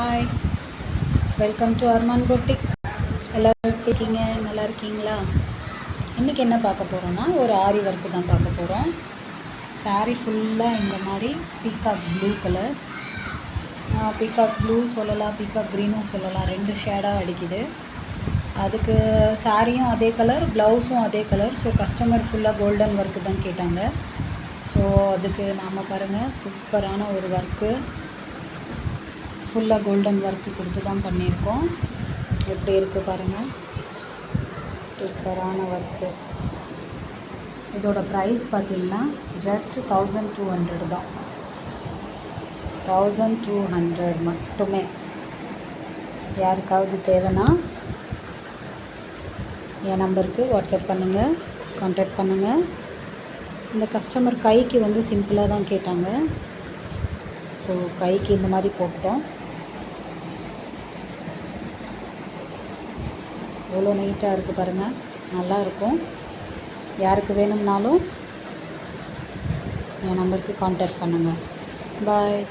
Hi, welcome to Arman boutique. எல்லோரும் எப்படி இருக்கீங்க? நல்லா இருக்கீங்களா? இன்றைக்கி என்ன பார்க்க போகிறோன்னா, ஒரு ஆரி ஒர்க்கு தான் பார்க்க போகிறோம். சாரீ ஃபுல்லாக இந்த மாதிரி peacock blue colour, peacock blue சொல்லலாம், பீகாக் க்ரீனும் சொல்லலாம், 2 ஷேடாக அடிக்குது. அதுக்கு சாரியும் அதே கலர், ப்ளவுஸும் அதே கலர். ஸோ கஸ்டமர் ஃபுல்லாக கோல்டன் ஒர்க்கு தான் கேட்டாங்க. ஸோ அதுக்கு நாம் பாருங்கள், சூப்பரான ஒரு ஒர்க்கு, ஃபுல்லாக கோல்டன் ஒர்க்கு கொடுத்து தான் பண்ணியிருக்கோம். எப்படி இருக்குது பாருங்கள், சூப்பரான ஒர்க்கு. இதோட ப்ரைஸ் பார்த்திங்கன்னா ஜஸ்ட் 1200 தான். 1200 மட்டுமே. யாருக்காவது தேவைன்னா என் நம்பருக்கு வாட்ஸ்அப் பண்ணுங்கள், கான்டாக்ட் பண்ணுங்கள். இந்த கஸ்டமர் கைக்கு வந்து சிம்பிளாக தான் கேட்டாங்க. ஸோ கைக்கு இந்த மாதிரி போட்டோம். எவ்வளோ நீட்டாக இருக்குது பாருங்கள், நல்லாயிருக்கும். யாருக்கு வேணும்னாலும் என் நம்பருக்கு கான்டாக்ட் பண்ணுங்கள். பாய்.